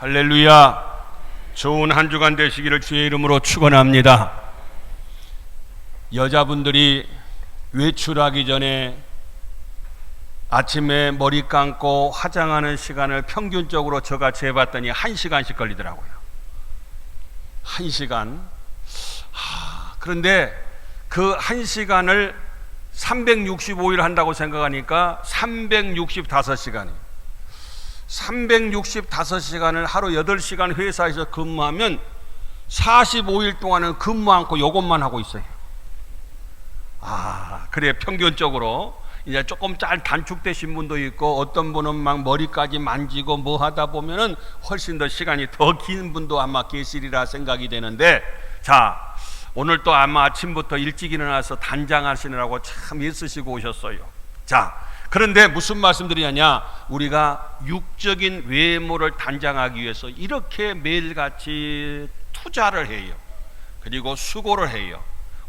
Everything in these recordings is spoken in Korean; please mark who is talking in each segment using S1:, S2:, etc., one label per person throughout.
S1: 할렐루야. 좋은 한 주간 되시기를 주의 이름으로 축원합니다. 여자분들이 외출하기 전에 아침에 머리 감고 화장하는 시간을 평균적으로 저같이 해봤더니 1시간씩 걸리더라고요. 1시간. 그런데 그 1시간을 365일 한다고 생각하니까 365시간이에요. 365시간을 하루 8시간 회사에서 근무하면 45일 동안은 근무 않고 요것만 하고 있어요. 그래 평균적으로 이제 조금 단축되신 분도 있고 어떤 분은 막 머리까지 만지고 뭐 하다 보면은 훨씬 더 시간이 더 긴 분도 아마 계시리라 생각이 되는데, 자, 오늘 또 아마 아침부터 일찍 일어나서 단장하시느라고 참 애쓰시고 오셨어요. 자, 그런데 무슨 말씀드리냐냐, 우리가 육적인 외모를 단장하기 위해서 이렇게 매일같이 투자를 해요. 그리고 수고를 해요.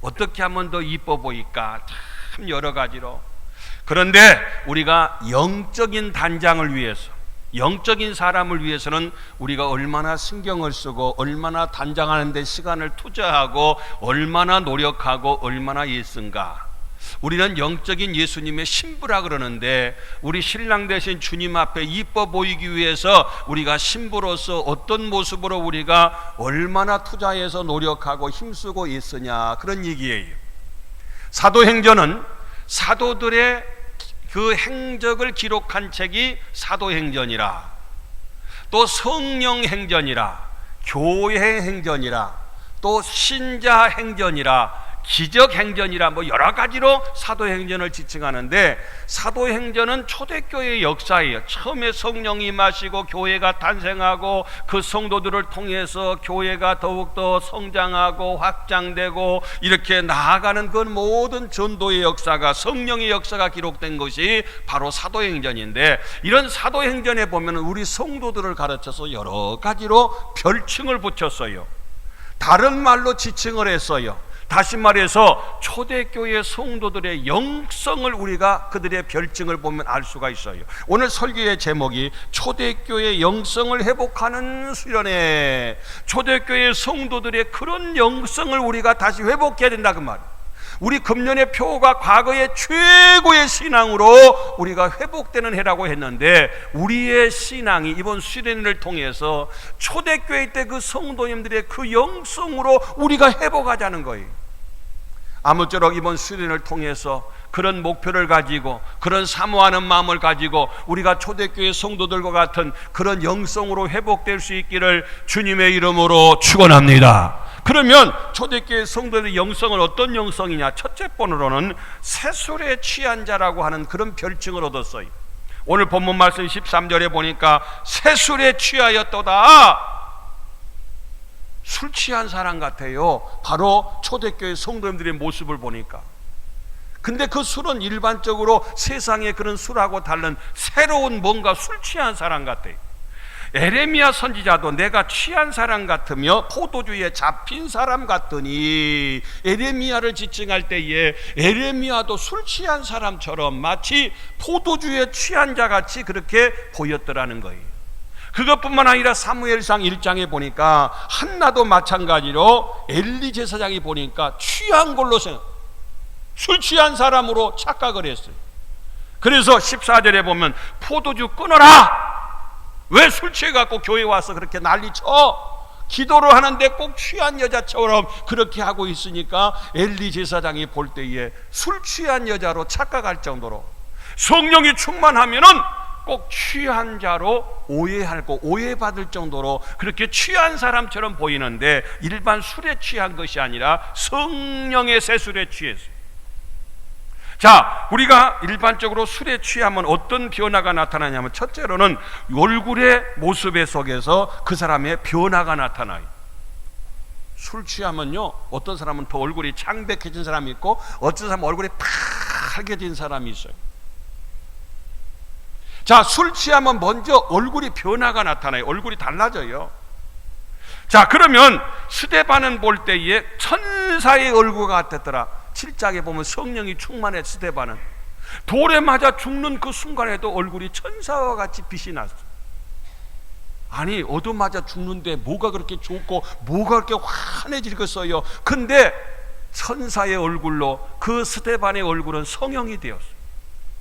S1: 어떻게 하면 더 이뻐 보일까, 참 여러 가지로. 그런데 우리가 영적인 단장을 위해서, 영적인 사람을 위해서는 우리가 얼마나 신경을 쓰고 얼마나 단장하는 데 시간을 투자하고 얼마나 노력하고 얼마나 애쓴가. 우리는 영적인 예수님의 신부라 그러는데, 우리 신랑 되신 주님 앞에 이뻐 보이기 위해서 우리가 신부로서 어떤 모습으로 우리가 얼마나 투자해서 노력하고 힘쓰고 애쓰냐, 그런 얘기예요. 사도행전은 사도들의 그 행적을 기록한 책이 사도행전이라, 또 성령행전이라, 교회행전이라, 또 신자행전이라, 기적행전이라, 뭐 여러 가지로 사도행전을 지칭하는데, 사도행전은 초대교회의 역사예요. 처음에 성령이 임하시고 교회가 탄생하고 그 성도들을 통해서 교회가 더욱더 성장하고 확장되고 이렇게 나아가는 그 모든 전도의 역사가, 성령의 역사가 기록된 것이 바로 사도행전인데, 이런 사도행전에 보면 우리 성도들을 가르쳐서 여러 가지로 별칭을 붙였어요. 다른 말로 지칭을 했어요. 다시 말해서 초대교회 성도들의 영성을 우리가 그들의 별칭을 보면 알 수가 있어요. 오늘 설교의 제목이 초대교회 영성을 회복하는 수련회. 초대교회 성도들의 그런 영성을 우리가 다시 회복해야 된다, 그 말이에요. 우리 금년의 표가 과거의 최고의 신앙으로 우리가 회복되는 해라고 했는데, 우리의 신앙이 이번 수련회를 통해서 초대교회 때 그 성도님들의 그 영성으로 우리가 회복하자는 거예요. 아무쪼록 이번 수련회를 통해서 그런 목표를 가지고, 그런 사모하는 마음을 가지고 우리가 초대교회 성도들과 같은 그런 영성으로 회복될 수 있기를 주님의 이름으로 축원합니다. 그러면 초대교회 성도들의 영성은 어떤 영성이냐? 첫째 번으로는 세술에 취한 자라고 하는 그런 별칭을 얻었어요. 오늘 본문 말씀 13절에 보니까 세술에 취하였도다. 술 취한 사람 같아요. 바로 초대교회 성도님들의 모습을 보니까. 근데 그 술은 일반적으로 세상의 그런 술하고 다른 새로운 뭔가 술 취한 사람 같아요. 에레미야 선지자도 내가 취한 사람 같으며 포도주에 잡힌 사람 같더니, 에레미야를 지칭할 때에 에레미야도 술 취한 사람처럼 마치 포도주에 취한 자 같이 그렇게 보였더라는 거예요. 그것뿐만 아니라 사무엘상 1장에 보니까 한나도 마찬가지로 엘리 제사장이 보니까 취한 걸로 술 취한 사람으로 착각을 했어요. 그래서 14절에 보면 포도주 끊어라! 왜 술 취해갖고 교회 와서 그렇게 난리쳐? 기도를 하는데 꼭 취한 여자처럼 그렇게 하고 있으니까 엘리 제사장이 볼 때에 술 취한 여자로 착각할 정도로, 성령이 충만하면은 꼭 취한 자로 오해하고 오해받을 정도로 그렇게 취한 사람처럼 보이는데, 일반 술에 취한 것이 아니라 성령의 세술에 취했어요. 자, 우리가 일반적으로 술에 취하면 어떤 변화가 나타나냐면, 첫째로는 얼굴의 모습의 속에서 그 사람의 변화가 나타나요. 술 취하면요, 어떤 사람은 더 얼굴이 창백해진 사람이 있고 어떤 사람은 얼굴이 파랗게진 사람이 있어요. 자, 술 취하면 먼저 얼굴이 변화가 나타나요. 얼굴이 달라져요. 자, 그러면 스데반은 볼 때에 천사의 얼굴 같았더라. 7장에 보면 성령이 충만해. 스데반은 돌에 맞아 죽는 그 순간에도 얼굴이 천사와 같이 빛이 났어요. 아니 얻어맞아 죽는데 뭐가 그렇게 좋고 뭐가 그렇게 환해지겠어요. 근데 천사의 얼굴로 그 스데반의 얼굴은 성형이 되었어요.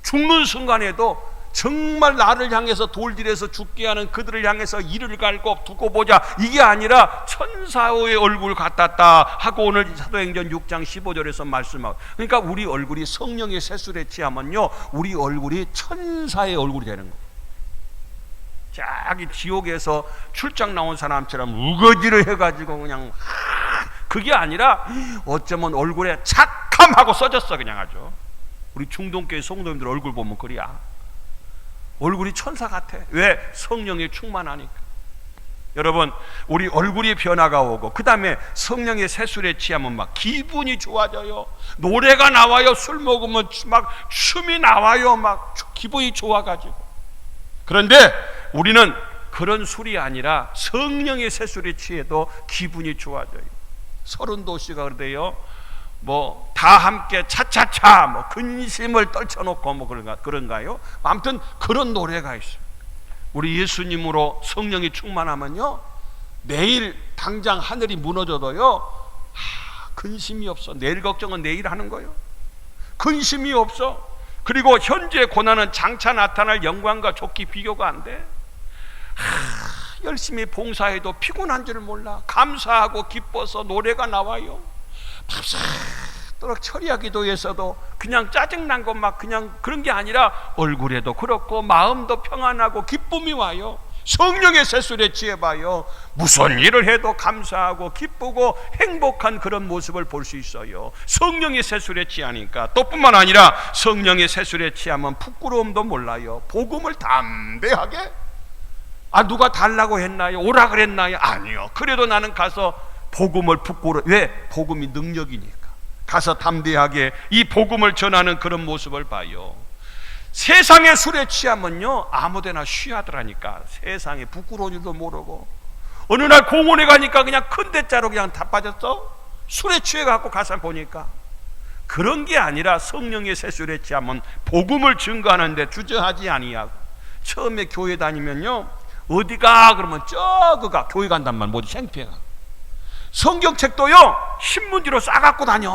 S1: 죽는 순간에도 정말 나를 향해서 돌질해서 죽게 하는 그들을 향해서 이를 갈고 두고 보자, 이게 아니라 천사의 얼굴 같았다 하고 오늘 사도행전 6장 15절에서 말씀하고, 그러니까 우리 얼굴이 성령의 세술에 취하면요 우리 얼굴이 천사의 얼굴이 되는 거예요. 자기 지옥에서 출장 나온 사람처럼 우거지를 해가지고 그냥 그게 아니라 어쩌면 얼굴에 착함하고 써졌어. 그냥 아주 우리 중동교회 성도님들 얼굴 보면 그래야 얼굴이 천사 같아. 왜? 성령이 충만하니까. 여러분 우리 얼굴이 변화가 오고 그 다음에 성령의 세술에 취하면 막 기분이 좋아져요. 노래가 나와요. 술 먹으면 막 춤이 나와요. 막 기분이 좋아가지고. 그런데 우리는 그런 술이 아니라 성령의 세술에 취해도 기분이 좋아져요. 서른도시가 그러대요. 뭐 다 함께 차차차 뭐 근심을 떨쳐놓고 뭐 그런가요? 아무튼 그런 노래가 있어요. 우리 예수님으로 성령이 충만하면요 내일 당장 하늘이 무너져도요 근심이 없어. 내일 걱정은 내일 하는 거예요. 근심이 없어. 그리고 현재 고난은 장차 나타날 영광과 좋게 비교가 안 돼. 열심히 봉사해도 피곤한 줄 몰라. 감사하고 기뻐서 노래가 나와요. 밤새도록 철야 기도에서도 그냥 짜증난 것 막 그냥 그런 게 아니라 얼굴에도 그렇고 마음도 평안하고 기쁨이 와요. 성령의 세술에 취해봐요. 무슨 일을 해도 감사하고 기쁘고 행복한 그런 모습을 볼 수 있어요. 성령의 세술에 취하니까. 또 뿐만 아니라 성령의 세술에 취하면 부끄러움도 몰라요. 복음을 담대하게, 누가 달라고 했나요? 오라 그랬나요? 아니요. 그래도 나는 가서 복음을 왜? 복음이 능력이니까. 가서 담대하게 이 복음을 전하는 그런 모습을 봐요. 세상의 술에 취하면요 아무데나 쉬하더라니까. 세상에 부끄러운 줄도 모르고 어느 날 공원에 가니까 그냥 큰 대자로 그냥 다 빠졌어. 술에 취해갖고 가서 보니까. 그런 게 아니라 성령의 세술에 취하면 복음을 증거하는데 주저하지 아니하고. 처음에 교회 다니면요 어디가 그러면 저거가 교회 간단 말 모두 창피해가. 성경책도요 신문지로 싸갖고 다녀.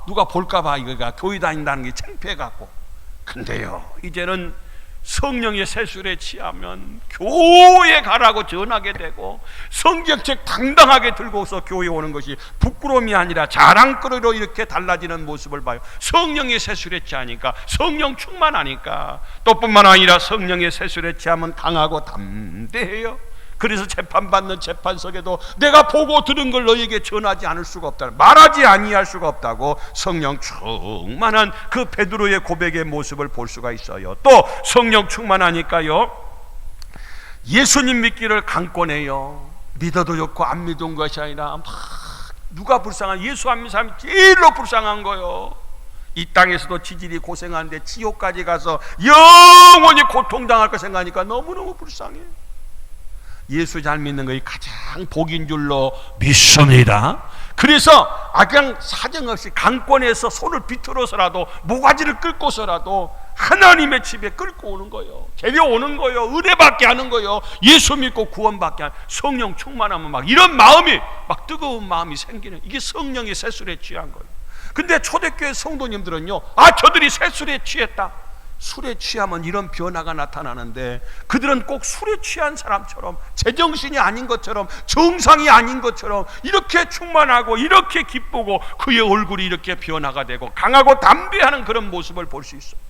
S1: 누가 볼까봐 이거가 교회 다닌다는 게 창피해갖고. 근데요 이제는 성령의 세술에 취하면 교회 가라고 전하게 되고 성경책 당당하게 들고서 교회 오는 것이 부끄러움이 아니라 자랑거리로 이렇게 달라지는 모습을 봐요. 성령의 세술에 취하니까, 성령 충만하니까. 또 뿐만 아니라 성령의 세술에 취하면 강하고 담대해요. 그래서 재판받는 재판석에도 내가 보고 들은 걸 너에게 전하지 않을 수가 없다, 말하지 아니할 수가 없다고 성령 충만한 그 베드로의 고백의 모습을 볼 수가 있어요. 또 성령 충만하니까요 예수님 믿기를 강권해요. 믿어도 좋고 안 믿은 것이 아니라 막 누가 불쌍한, 예수 안 믿는 사람이 제일로 불쌍한 거예요. 이 땅에서도 지질이 고생하는데 지옥까지 가서 영원히 고통당할 거 생각하니까 너무너무 불쌍해. 예수 잘 믿는 것이 가장 복인 줄로 믿습니다. 그래서 그냥 사정없이 강권해서 손을 비틀어서라도 모가지를 끌고서라도 하나님의 집에 끌고 오는 거예요. 데려오는 거예요. 은혜받게 하는 거예요. 예수 믿고 구원받게 하는. 성령 충만하면 막 이런 마음이, 막 뜨거운 마음이 생기는, 이게 성령의 세술에 취한 거예요. 근데 초대교회 성도님들은요 저들이 세술에 취했다, 술에 취하면 이런 변화가 나타나는데 그들은 꼭 술에 취한 사람처럼, 제정신이 아닌 것처럼, 정상이 아닌 것처럼 이렇게 충만하고 이렇게 기쁘고 그의 얼굴이 이렇게 변화가 되고 강하고 담대하는 그런 모습을 볼 수 있어요.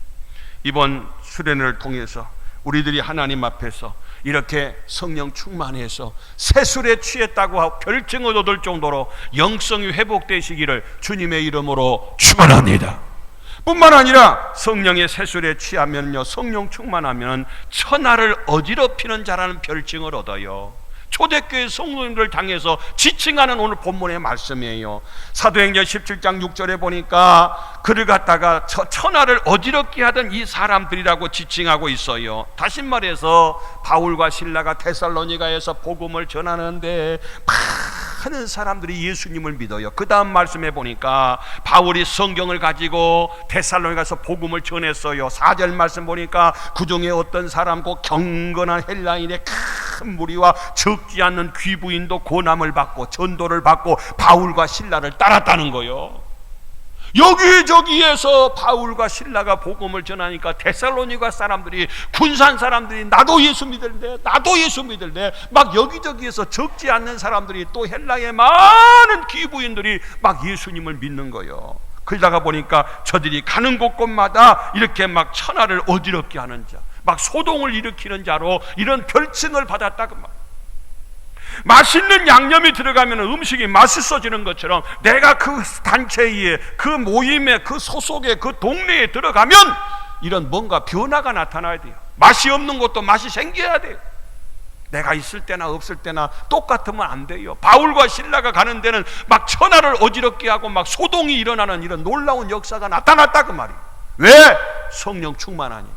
S1: 이번 수련회를 통해서 우리들이 하나님 앞에서 이렇게 성령 충만해서 세술에 취했다고 하고 별칭을 얻을 정도로 영성이 회복되시기를 주님의 이름으로 축원합니다. 뿐만 아니라 성령의 세술에 취하면요 성령 충만하면 천하를 어지럽히는 자라는 별칭을 얻어요. 초대교회 성도님들을 향해서 지칭하는 오늘 본문의 말씀이에요. 사도행전 17장 6절에 보니까 그를 갖다가 천하를 어지럽게 하던 이 사람들이라고 지칭하고 있어요. 다시 말해서 바울과 실라가 데살로니가에서 복음을 전하는데 막 많은 사람들이 예수님을 믿어요. 그 다음 말씀해 보니까 바울이 성경을 가지고 데살로니가 가서 복음을 전했어요. 4절 말씀 보니까 그 중에 어떤 사람 곧 경건한 헬라인의 큰 무리와 적지 않는 귀부인도 고난을 받고 전도를 받고 바울과 신라를 따랐다는 거예요. 여기저기에서 바울과 신라가 복음을 전하니까 데살로니가 사람들이, 군산 사람들이 나도 예수 믿을래, 나도 예수 믿을래, 막 여기저기에서 적지 않는 사람들이, 또 헬라의 많은 귀부인들이 막 예수님을 믿는 거예요. 그러다가 보니까 저들이 가는 곳곳마다 이렇게 막 천하를 어지럽게 하는 자, 막 소동을 일으키는 자로 이런 별칭을 받았다고 말. 맛있는 양념이 들어가면 음식이 맛있어지는 것처럼 내가 그 단체에, 그 모임에, 그 소속에, 그 동네에 들어가면 이런 뭔가 변화가 나타나야 돼요. 맛이 없는 것도 맛이 생겨야 돼요. 내가 있을 때나 없을 때나 똑같으면 안 돼요. 바울과 신라가 가는 데는 막 천하를 어지럽게 하고 막 소동이 일어나는 이런 놀라운 역사가 나타났다 그 말이에요. 왜? 성령 충만하니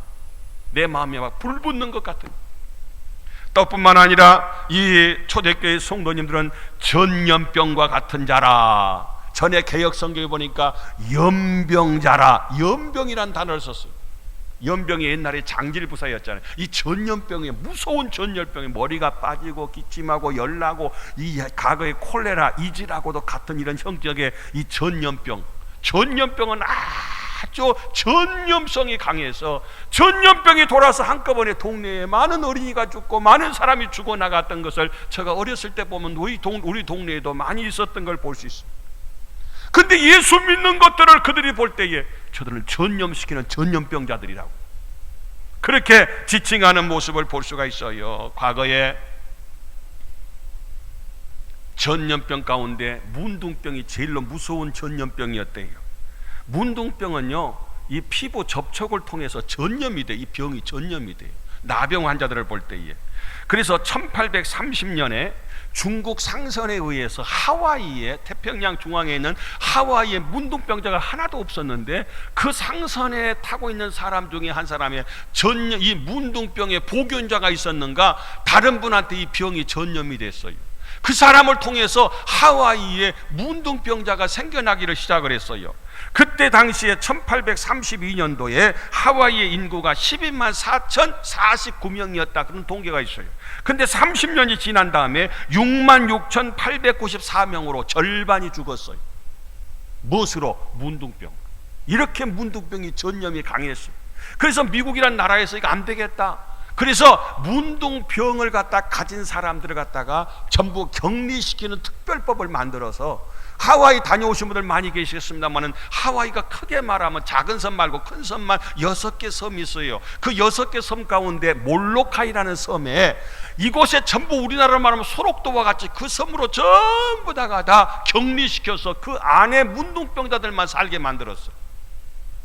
S1: 내 마음에 막 불 붙는 것 같은. 또 뿐만 아니라 이 초대교회 성도님들은 전염병과 같은 자라. 전에 개역 성경에 보니까 연병자라, 연병이란 단어를 썼어요. 연병이 옛날에 장질부사였잖아요. 이 전염병이, 무서운 전염병이 머리가 빠지고 기침하고 열나고, 이 과거의 콜레라, 이지라고도 같은 이런 형격의 이 전염병. 전염병은 아주 전염성이 강해서 전염병이 돌아서 한꺼번에 동네에 많은 어린이가 죽고 많은 사람이 죽어나갔던 것을 제가 어렸을 때 보면 우리 동네에도 많이 있었던 걸 볼 수 있습니다. 근데 예수 믿는 것들을 그들이 볼 때에 저들을 전염시키는 전염병자들이라고 그렇게 지칭하는 모습을 볼 수가 있어요. 과거에 전염병 가운데 문둥병이 제일로 무서운 전염병이었대요. 문둥병은요, 이 피부 접촉을 통해서 전염이 돼. 이 병이 전염이 돼요. 나병 환자들을 볼 때에. 그래서 1830년에 중국 상선에 의해서 하와이에, 태평양 중앙에 있는 하와이에 문둥병자가 하나도 없었는데 그 상선에 타고 있는 사람 중에 한 사람의 이 문둥병의 보균자가 있었는가 다른 분한테 이 병이 전염이 됐어요. 그 사람을 통해서 하와이에 문둥병자가 생겨나기를 시작을 했어요. 그때 당시에 1832년도에 하와이의 인구가 12만 4,049명이었다 그런 통계가 있어요. 근데 30년이 지난 다음에 6만 6,894명으로 절반이 죽었어요. 무엇으로? 문둥병. 이렇게 문둥병이 전염이 강했어요. 그래서 미국이란 나라에서 이거 안 되겠다. 그래서 문둥병을 갖다 가진 사람들을 갖다가 전부 격리시키는 특별법을 만들어서, 하와이 다녀오신 분들 많이 계시겠습니다만은 하와이가 크게 말하면 작은 섬 말고 큰 섬만 6개 섬이 있어요. 그 6개 섬 가운데 몰로카이라는 섬에, 이곳에 전부 우리나라로 말하면 소록도와 같이 그 섬으로 전부 다 격리시켜서 그 안에 문둥병자들만 살게 만들었어요.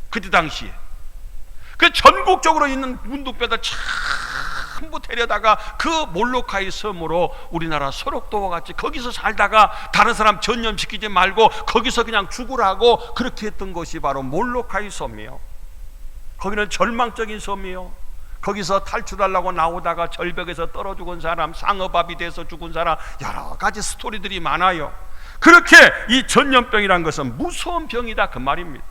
S1: 그때 당시에. 그 전국적으로 있는 문둥병자들 전부 데려다가 그 몰로카이 섬으로 우리나라 소록도와 같이 거기서 살다가 다른 사람 전염시키지 말고 거기서 그냥 죽으라고 그렇게 했던 것이 바로 몰로카이 섬이에요. 거기는 절망적인 섬이에요. 거기서 탈출하려고 나오다가 절벽에서 떨어 죽은 사람, 상어밥이 돼서 죽은 사람, 여러 가지 스토리들이 많아요. 그렇게 이 전염병이란 것은 무서운 병이다 그 말입니다.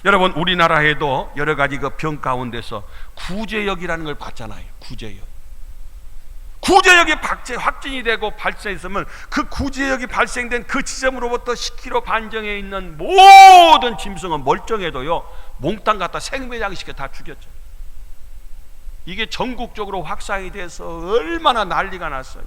S1: 여러분, 우리나라에도 여러 가지 그 병 가운데서 구제역이라는 걸 봤잖아요. 구제역이 확진이 되고 발생했으면 그 구제역이 발생된 그 지점으로부터 10km 반정에 있는 모든 짐승은 멀쩡해도요 몽땅 갖다 생매장시켜 다 죽였죠. 이게 전국적으로 확산이 돼서 얼마나 난리가 났어요.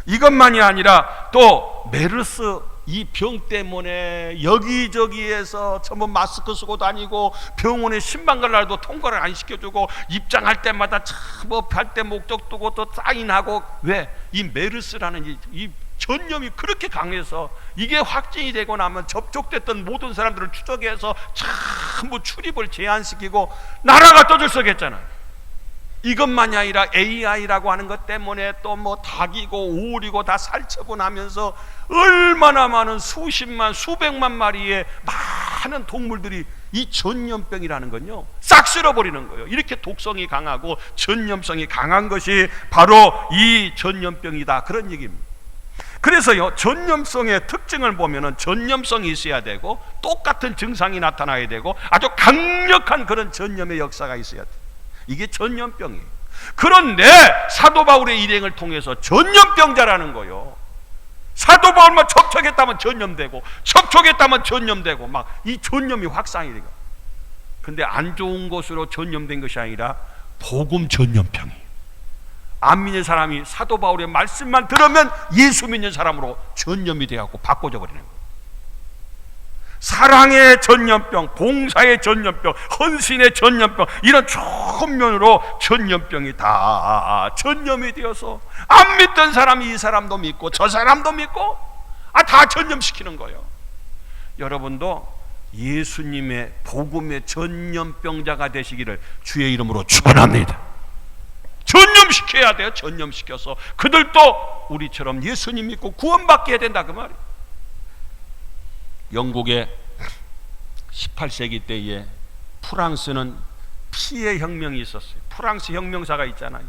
S1: 이것만이 아니라 또 메르스 이 병 때문에 여기저기에서 전부 마스크 쓰고 다니고 병원에 신방 갈 날도 통과를 안 시켜주고 입장할 때마다 뭐 발대 목적 두고 또 사인하고. 왜? 이 메르스라는 이 전염이 그렇게 강해서 이게 확진이 되고 나면 접촉됐던 모든 사람들을 추적해서 전부 출입을 제한시키고 나라가 떠들썩했잖아요. 이것만이 아니라 AI라고 하는 것 때문에 또 뭐 닭이고 오리고 다 살처분하면서 얼마나 많은 수십만 수백만 마리의 많은 동물들이 이 전염병이라는 건요 싹 쓸어버리는 거예요. 이렇게 독성이 강하고 전염성이 강한 것이 바로 이 전염병이다 그런 얘기입니다. 그래서요, 전염성의 특징을 보면은 전염성이 있어야 되고 똑같은 증상이 나타나야 되고 아주 강력한 그런 전염의 역사가 있어야 돼. 이게 전염병이에요. 그런데 사도 바울의 일행을 통해서 전염병자라는 거요, 사도 바울만 접촉했다면 전염되고 접촉했다면 전염되고 막 이 전염이 확산이 되고. 근데 안 좋은 것으로 전염된 것이 아니라 복음 전염병이에요. 안 믿는 사람이 사도 바울의 말씀만 들으면 예수 믿는 사람으로 전염이 되어갖고 바꿔져 버리는 거예요. 사랑의 전염병, 봉사의 전염병, 헌신의 전염병, 이런 좋은 면으로 전염병이 다 전염이 되어서 안 믿던 사람이 이 사람도 믿고 저 사람도 믿고 다 전염시키는 거예요. 여러분도 예수님의 복음의 전염병자가 되시기를 주의 이름으로 축원합니다. 전염시켜야 돼요. 전염시켜서 그들도 우리처럼 예수님 믿고 구원받게 해야 된다, 그 말이에요. 영국의 18세기 때에 프랑스는 피의 혁명이 있었어요. 프랑스 혁명사가 있잖아요.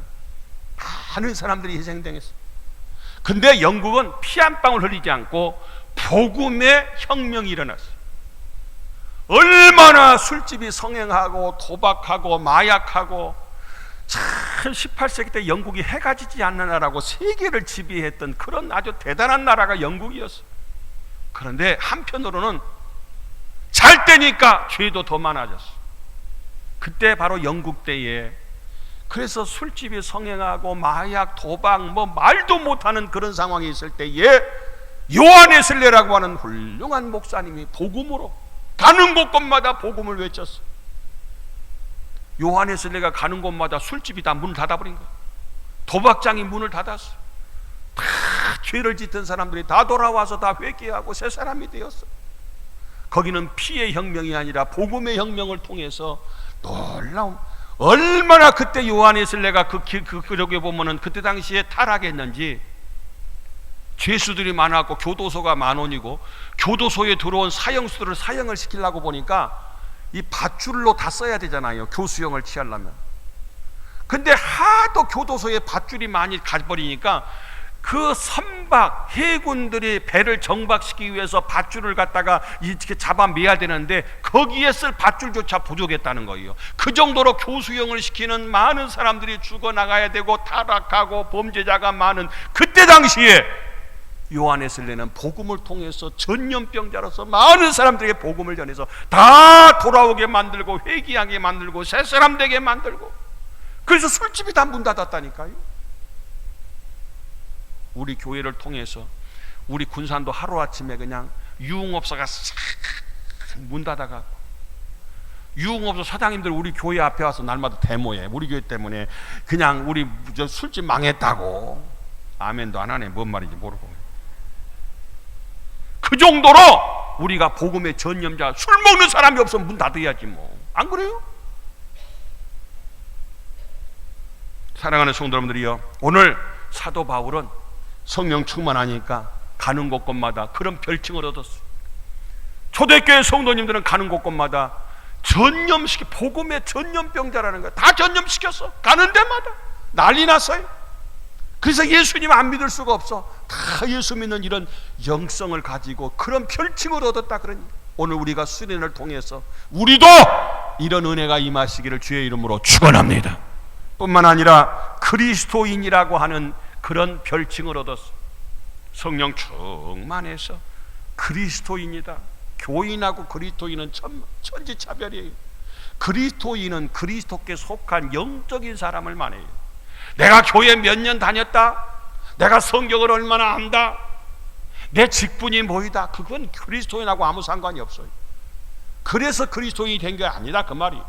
S1: 많은 사람들이 희생당했어요. 근데 영국은 피 한 방울 흘리지 않고 복음의 혁명이 일어났어요. 얼마나 술집이 성행하고 도박하고 마약하고, 참 18세기 때 영국이 해가 지지 않는 나라고 세계를 지배했던 그런 아주 대단한 나라가 영국이었어요. 그런데 한편으로는 잘 때니까 죄도 더 많아졌어요. 그때 바로 영국 때에, 그래서 술집이 성행하고 마약, 도박, 말도 못하는 그런 상황이 있을 때에 요한 웨슬레라고 하는 훌륭한 목사님이 복음으로 가는 곳곳마다 복음을 외쳤어요. 요한 웨슬레가 가는 곳마다 술집이 다 문을 닫아버린 거예요. 도박장이 문을 닫았어요. 다 죄를 짓던 사람들이 다 돌아와서 다 회개하고 새 사람이 되었어요. 거기는 피의 혁명이 아니라 복음의 혁명을 통해서 놀라운, 얼마나 그때 요한 웨슬레가 그러게 보면은 그때 당시에 타락했는지, 죄수들이 많았고 교도소가 만원이고 교도소에 들어온 사형수들을 사형을 시키려고 보니까 이 밧줄로 다 써야 되잖아요, 교수형을 취하려면. 근데 하도 교도소에 밧줄이 많이 가버리니까 그 선박 해군들이 배를 정박시키기 위해서 밧줄을 갖다가 이렇게 잡아 매야 되는데 거기에 쓸 밧줄조차 부족했다는 거예요. 그 정도로 교수형을 시키는 많은 사람들이 죽어나가야 되고 타락하고 범죄자가 많은 그때 당시에 요한 웨슬레는 복음을 통해서 전염병자로서 많은 사람들에게 복음을 전해서 다 돌아오게 만들고 회개하게 만들고 새 사람 되게 만들고, 그래서 술집이 다 문 닫았다니까요. 우리 교회를 통해서 우리 군산도 하루아침에 그냥 유흥업소가 싹 문 닫아가고, 유흥업소 사장님들 우리 교회 앞에 와서 날마다 데모해. 우리 교회 때문에 그냥 우리 저 술집 망했다고. 아멘도 안 하네. 뭔 말인지 모르고. 그 정도로 우리가 복음의 전염자, 술 먹는 사람이 없으면 문 닫아야지 뭐. 안 그래요? 사랑하는 성도 여러분들이요, 오늘 사도 바울은 성령 충만하니까 가는 곳곳마다 그런 별칭을 얻었어요. 초대교회 성도님들은 가는 곳곳마다 전염시키, 복음의 전염병자라는 거야. 다 전염시켰어. 가는 데마다 난리 났어요. 그래서 예수님 안 믿을 수가 없어. 다 예수 믿는 이런 영성을 가지고 그런 별칭을 얻었다. 그러니 오늘 우리가 수련을 통해서 우리도 이런 은혜가 임하시기를 주의 이름으로 축원합니다. 뿐만 아니라 그리스도인이라고 하는 그런 별칭을 얻었어. 성령 충만해서 그리스도인이다. 교인하고 그리스도인은 천지차별이에요. 그리스도인은 그리스도께 속한 영적인 사람을 말해요. 내가 교회 몇 년 다녔다, 내가 성경을 얼마나 안다, 내 직분이 뭐이다, 그건 그리스도인하고 아무 상관이 없어요. 그래서 그리스도인이 된 게 아니다, 그 말이.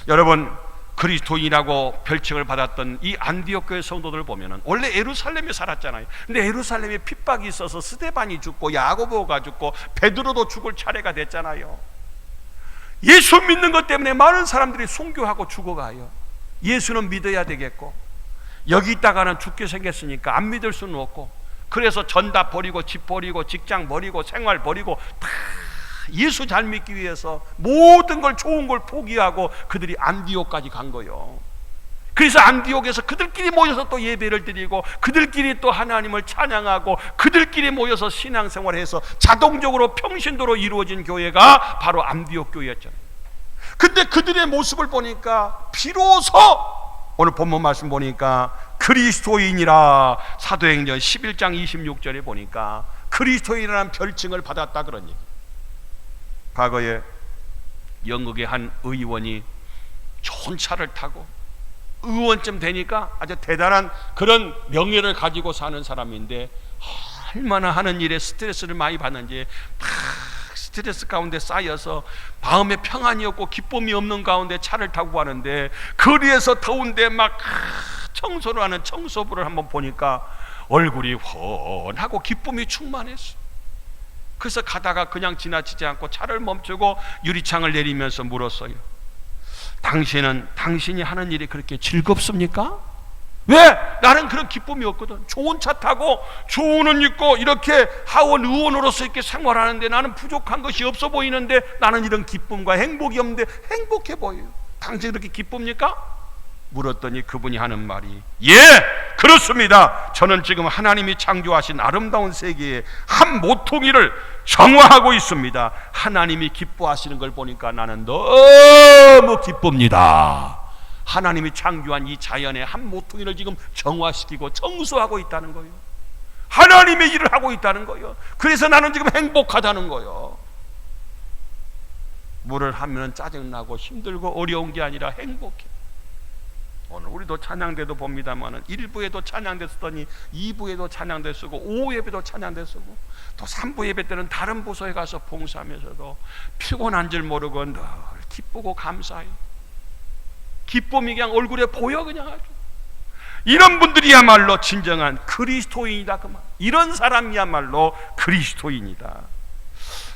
S1: 여러분, 그리스도인이라고 별칭을 받았던 이 안디옥 교회 성도들을 보면은 원래 예루살렘에 살았잖아요. 근데 예루살렘에 핍박이 있어서 스데반이 죽고 야고보가 죽고 베드로도 죽을 차례가 됐잖아요. 예수 믿는 것 때문에 많은 사람들이 순교하고 죽어가요. 예수는 믿어야 되겠고, 여기 있다가는 죽게 생겼으니까 안 믿을 수는 없고, 그래서 전다 버리고 집 버리고 직장 버리고 생활 버리고 다 예수 잘 믿기 위해서 모든 걸, 좋은 걸 포기하고 그들이 안디옥까지 간 거예요. 그래서 안디옥에서 그들끼리 모여서 또 예배를 드리고 그들끼리 또 하나님을 찬양하고 그들끼리 모여서 신앙생활을 해서 자동적으로 평신도로 이루어진 교회가 바로 안디옥 교회였잖아요. 근데 그들의 모습을 보니까 비로소 오늘 본문 말씀 보니까 그리스도인이라 사도행전 11장 26절에 보니까 그리스도인이라는 별칭을 받았다 그런 얘기. 과거에 영국의 한 의원이 좋은 차를 타고 의원쯤 되니까 아주 대단한 그런 명예를 가지고 사는 사람인데 얼마나 하는 일에 스트레스를 많이 받는지 막 스트레스 가운데 쌓여서 마음에 평안이 없고 기쁨이 없는 가운데 차를 타고 가는데 거리에서 더운데 막 청소를 하는 청소부를 한번 보니까 얼굴이 훤하고 기쁨이 충만했어. 그래서 가다가 그냥 지나치지 않고 차를 멈추고 유리창을 내리면서 물었어요. 당신이 하는 일이 그렇게 즐겁습니까? 왜? 나는 그런 기쁨이 없거든. 좋은 차 타고 좋은 옷 입고 이렇게 하원 의원으로서 이렇게 생활하는데 나는 부족한 것이 없어 보이는데 나는 이런 기쁨과 행복이 없는데 행복해 보여요. 당신 그렇게 기쁩니까? 물었더니 그분이 하는 말이 예, 그렇습니다. 저는 지금 하나님이 창조하신 아름다운 세계에 한 모퉁이를 정화하고 있습니다. 하나님이 기뻐하시는 걸 보니까 나는 너무 기쁩니다. 하나님이 창조한 이 자연의 한 모퉁이를 지금 정화시키고 청소하고 있다는 거예요. 하나님의 일을 하고 있다는 거예요. 그래서 나는 지금 행복하다는 거예요. 뭐를 하면 짜증나고 힘들고 어려운 게 아니라 행복해. 오늘 우리도 찬양대도 봅니다만은 1부에도 찬양대 쓰더니 2부에도 찬양대 쓰고 5부 예배도 찬양대 쓰고 또 3부 예배 때는 다른 부서에 가서 봉사하면서도 피곤한 줄 모르고 늘 기쁘고 감사해. 기쁨이 그냥 얼굴에 보여. 그냥 아주 이런 분들이야말로 진정한 그리스도인이다 그 말. 이런 사람이야말로 그리스도인이다.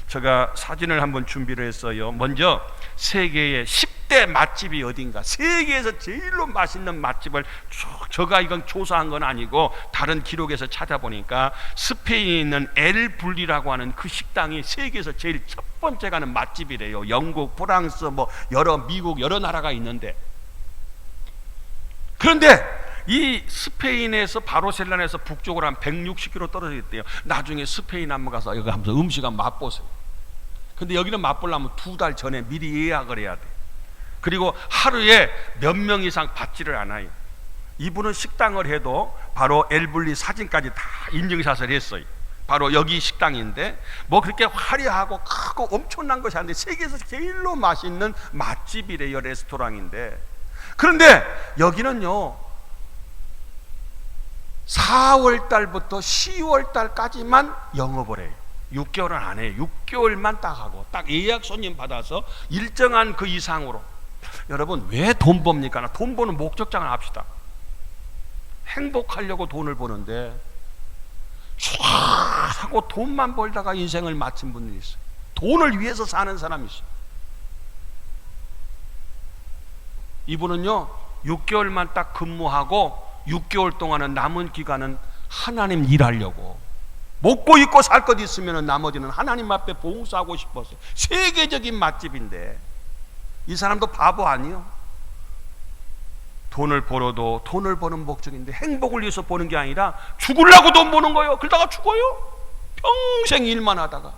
S1: 제가 사진을 한번 준비를 했어요. 먼저 세계의 10대 맛집이 어딘가, 세계에서 제일로 맛있는 맛집을 제가 이건 조사한 건 아니고 다른 기록에서 찾아보니까 스페인에 있는 엘불리라고 하는 그 식당이 세계에서 제일 첫 번째 가는 맛집이래요. 영국, 프랑스, 미국 여러 나라가 있는데, 그런데 이 스페인에서 바르셀로나에서 북쪽으로 한 160km 떨어져 있대요. 나중에 스페인 한번 가서 여기 한번 음식 한번 맛보세요. 근데 여기는 맛보려면 2달 전에 미리 예약을 해야 돼. 그리고 하루에 몇 명 이상 받지를 않아요. 이분은 식당을 해도 바로 엘블리 사진까지 다 인증샷을 했어요. 바로 여기 식당인데 그렇게 화려하고 크고 엄청난 것이 아닌데 세계에서 제일로 맛있는 맛집이래요. 레스토랑인데, 그런데 여기는요 4월 달부터 10월 달까지만 영업을 해요. 6개월은 안 해요. 6개월만 딱 하고 딱 예약 손님 받아서 일정한 그 이상으로. 여러분 왜 돈 법니까? 돈 버는 목적장을 합시다. 행복하려고 돈을 버는데 쫙 하고 돈만 벌다가 인생을 마친 분들이 있어요. 돈을 위해서 사는 사람이 있어요. 이분은요 6개월만 딱 근무하고 6개월 동안은 남은 기간은 하나님 일하려고, 먹고 입고 살 것 있으면 나머지는 하나님 앞에 봉사하고 싶어서. 세계적인 맛집인데 이 사람도 바보 아니요. 돈을 벌어도 돈을 버는 목적인데 행복을 위해서 버는 게 아니라 죽으려고 돈 버는 거예요. 그러다가 죽어요. 평생 일만 하다가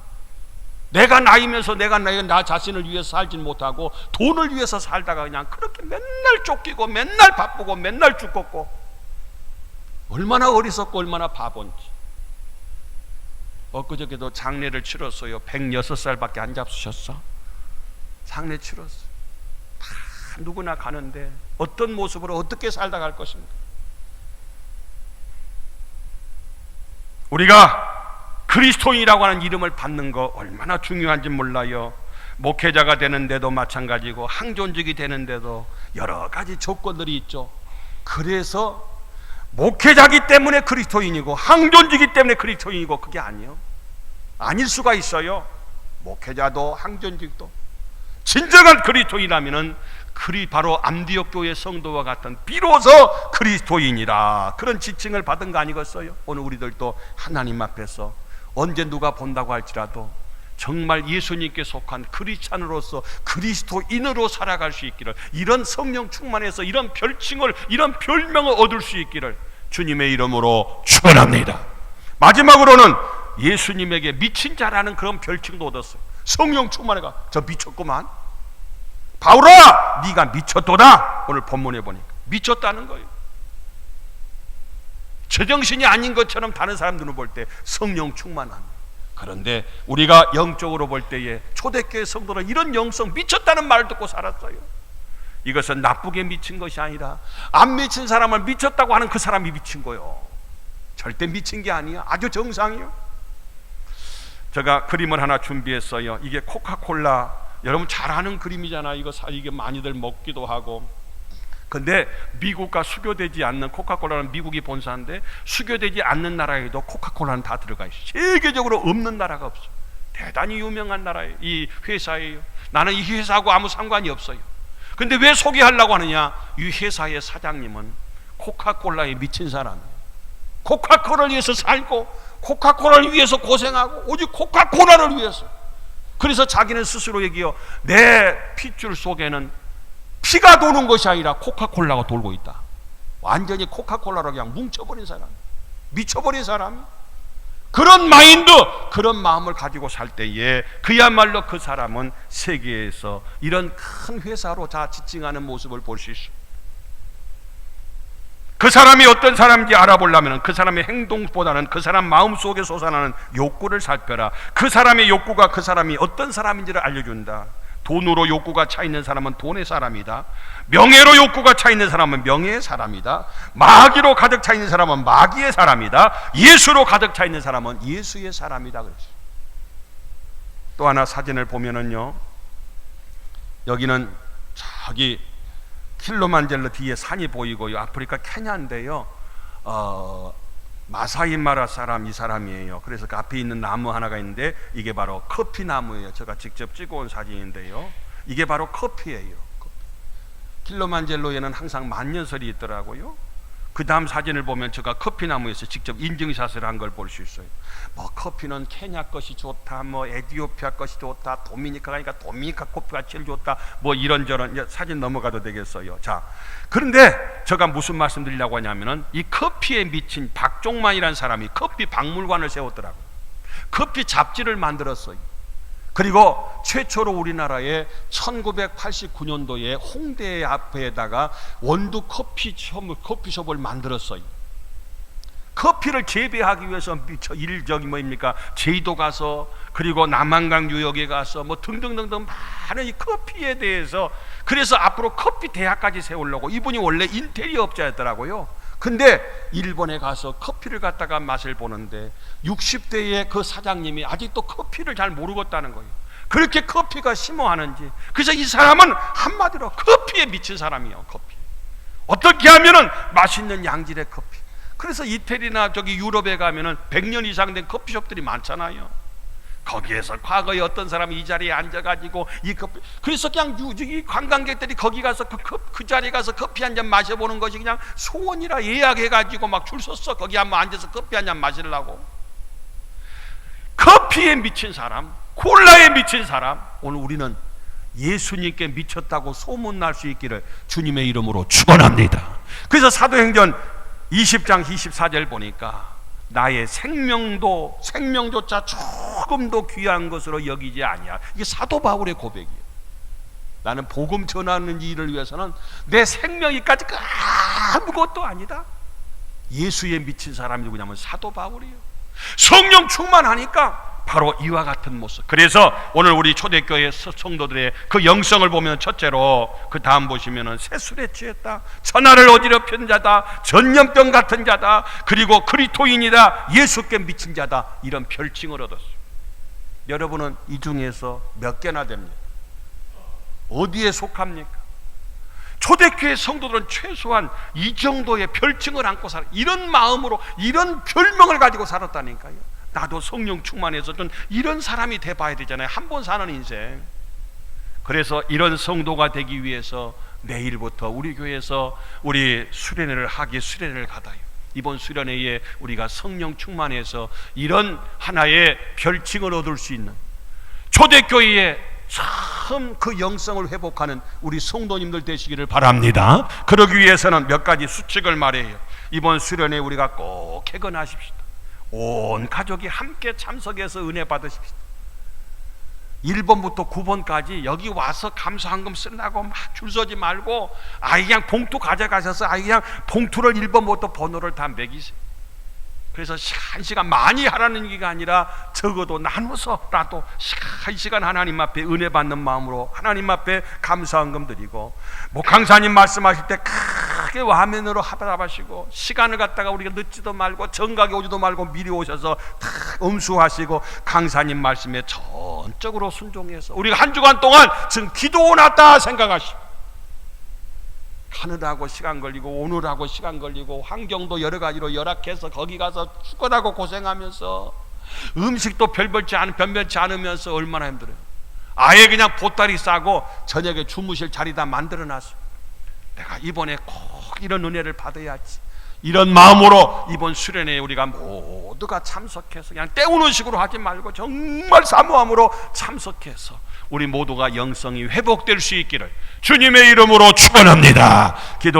S1: 내가 나이면서 내가 나 자신을 위해서 살진 못하고 돈을 위해서 살다가 그냥 그렇게 맨날 쫓기고 맨날 바쁘고 맨날 죽겠고, 얼마나 어리석고 얼마나 바본지. 엊그저께도 장례를 치렀어요. 106살밖에 안 잡수셨어. 장례 치렀어. 다 누구나 가는데 어떤 모습으로 어떻게 살다 갈 것인가. 우리가 그리스도인이라고 하는 이름을 받는 거 얼마나 중요한지 몰라요. 목회자가 되는데도 마찬가지고 항존직이 되는데도 여러 가지 조건들이 있죠. 그래서 목회자기 때문에 그리스도인이고 항존직이기 때문에 그리스도인이고 그게 아니에요. 아닐 수가 있어요. 목회자도 항존직도 진정한 그리스도인이라면은 바로 안디옥 교회 성도와 같은 비로소 그리스도인이라 그런 지칭을 받은 거 아니겠어요? 오늘 우리들도 하나님 앞에서 언제 누가 본다고 할지라도 정말 예수님께 속한 크리스찬으로서 그리스도인으로 살아갈 수 있기를, 이런 성령 충만해서 이런 별칭을, 이런 별명을 얻을 수 있기를 주님의 이름으로 축원합니다. 마지막으로는 예수님에게 미친 자라는 그런 별칭도 얻었어요. 성령 충만해가 저 미쳤구만, 바울아 네가 미쳤도다. 오늘 본문에 보니까 미쳤다는 거예요. 제정신이 아닌 것처럼 다른 사람들은 볼 때 성령 충만한. 그런데 우리가 영적으로 볼 때에 초대교회 성도는 이런 영성, 미쳤다는 말을 듣고 살았어요. 이것은 나쁘게 미친 것이 아니라 안 미친 사람을 미쳤다고 하는 그 사람이 미친 거예요. 절대 미친 게 아니야. 아주 정상이요. 제가 그림을 하나 준비했어요. 이게 코카콜라, 여러분 잘 아는 그림이잖아요. 이게 많이들 먹기도 하고. 근데 미국과 수교되지 않는, 코카콜라는 미국이 본사인데 수교되지 않는 나라에도 코카콜라는 다 들어가 있어요. 세계적으로 없는 나라가 없어요. 대단히 유명한 나라예요. 이 회사예요. 나는 이 회사하고 아무 상관이 없어요. 근데 왜 소개하려고 하느냐? 이 회사의 사장님은 코카콜라에 미친 사람이에요. 코카콜라를 위해서 살고 코카콜라를 위해서 고생하고 오직 코카콜라를 위해서. 그래서 자기는 스스로 얘기해요. 내 핏줄 속에는 피가 도는 것이 아니라 코카콜라가 돌고 있다. 완전히 코카콜라로 그냥 뭉쳐버린 사람, 미쳐버린 사람이. 그런 마인드, 그런 마음을 가지고 살 때에 그야말로 그 사람은 세계에서 이런 큰 회사로 지칭하는 모습을 볼 수 있어요. 그 사람이 어떤 사람인지 알아보려면 그 사람의 행동보다는 그 사람 마음속에 솟아나는 욕구를 살펴라. 그 사람의 욕구가 그 사람이 어떤 사람인지를 알려준다. 돈으로 욕구가 차 있는 사람은 돈의 사람이다. 명예로 욕구가 차 있는 사람은 명예의 사람이다. 마귀로 가득 차 있는 사람은 마귀의 사람이다. 예수로 가득 차 있는 사람은 예수의 사람이다. 그랬어요. 또 하나 사진을 보면은요, 여기는 저기 킬로만젤로 뒤에 산이 보이고요, 아프리카 케냐인데요, 마사이 마라 사람, 이 사람이에요. 그래서 그 앞에 있는 나무 하나가 있는데 이게 바로 커피 나무예요. 제가 직접 찍어온 사진인데요, 이게 바로 커피예요. 킬로만젤로에는 항상 만년설이 있더라고요. 그 다음 사진을 보면 제가 커피 나무에서 직접 인증샷을 한 걸 볼 수 있어요. 뭐 커피는 케냐 것이 좋다, 뭐 에티오피아 것이 좋다, 도미니카 가니까 도미니카 커피가 제일 좋다, 뭐 이런저런. 사진 넘어가도 되겠어요. 자, 그런데 제가 무슨 말씀 드리려고 하냐면은 이 커피에 미친 박종만이라는 사람이 커피 박물관을 세웠더라고요. 커피 잡지를 만들었어요. 그리고 최초로 우리나라에 1989년도에 홍대 앞에다가 원두 커피숍을 만들었어요. 커피를 재배하기 위해서 제주도 가서, 그리고 남한강 유역에 가서 뭐 등등등등 많은 이 커피에 대해서, 그래서 앞으로 커피 대학까지 세우려고. 이분이 원래 인테리어 업자였더라고요. 근데 일본에 가서 커피를 갖다가 맛을 보는데 60대의 그 사장님이 아직도 커피를 잘 모르겠다는 거예요. 그렇게 커피가 심오하는지. 그래서 이 사람은 한마디로 커피에 미친 사람이에요. 커피. 어떻게 하면은 맛있는 양질의 커피. 그래서 이태리나 저기 유럽에 가면은 100년 이상 된 커피숍들이 많잖아요. 거기에서 과거에 어떤 사람이 이 자리에 앉아가지고 이 커피, 그래서 그냥 이 관광객들이 거기 가서 그 자리에 가서 커피 한 잔 마셔보는 것이 그냥 소원이라 예약해가지고 막 줄 섰어. 거기 한번 앉아서 커피 한 잔 마시려고. 커피에 미친 사람, 콜라에 미친 사람. 오늘 우리는 예수님께 미쳤다고 소문날 수 있기를 주님의 이름으로 축원합니다. 그래서 사도행전 20장 24절 보니까 나의 생명조차 조금도 귀한 것으로 여기지 아니야. 이게 사도 바울의 고백이에요. 나는 복음 전하는 일을 위해서는 내 생명이까지 아무것도 아니다. 예수에 미친 사람이 누구냐면 사도 바울이에요. 성령 충만하니까 바로 이와 같은 모습. 그래서 오늘 우리 초대교회 성도들의 그 영성을 보면 첫째로 그 다음 보시면은 세술에 취했다, 천하를 어지럽힌 자다, 전염병 같은 자다, 그리고 그리스도인이다, 예수께 미친 자다, 이런 별칭을 얻었어요. 여러분은 이 중에서 몇 개나 됩니까? 어디에 속합니까? 초대교회 성도들은 최소한 이 정도의 별칭을 안고 살아, 이런 마음으로 이런 별명을 가지고 살았다니까요. 나도 성령 충만해서 좀 이런 사람이 돼봐야 되잖아요. 한 번 사는 인생. 그래서 이런 성도가 되기 위해서 내일부터 우리 교회에서 우리 수련회를 가다요. 이번 수련회에 우리가 성령 충만해서 이런 하나의 별칭을 얻을 수 있는, 초대교회에 처음 그 영성을 회복하는 우리 성도님들 되시기를 바랍니다. 그러기 위해서는 몇 가지 수칙을 말해요. 이번 수련회 우리가 꼭 개건하십시다. 온 가족이 함께 참석해서 은혜 받으십시다. 1번부터 9번까지 여기 와서 감사한금 쓰려고 막 줄 서지 말고 그냥 봉투 가져가셔서 그냥 봉투를 1번부터 번호를 다 매기세요. 그래서 한 시간 많이 하라는 얘기가 아니라 적어도 나눠서라도 한 시간 하나님 앞에 은혜 받는 마음으로 하나님 앞에 감사한금 드리고, 뭐 강사님 말씀하실 때 크게 화면으로 하시고, 시간을 갖다가 우리가 늦지도 말고 정각에 오지도 말고 미리 오셔서 음수하시고, 강사님 말씀에 전적으로 순종해서 우리가 한 주간 동안 지금 기도 났다 생각하시고, 하늘하고 시간 걸리고 오늘하고 시간 걸리고 환경도 여러 가지로 열악해서 거기 가서 죽어나고 고생하면서 음식도 변변치 않으면서 얼마나 힘들어요. 아예 그냥 보따리 싸고 저녁에 주무실 자리다 만들어놨어요. 내가 이번에 꼭 이런 은혜를 받아야지, 이런 마음으로 이번 수련회에 우리가 모두가 참석해서 그냥 때우는 식으로 하지 말고 정말 사모함으로 참석해서 우리 모두가 영성이 회복될 수 있기를 주님의 이름으로 축원합니다. 기도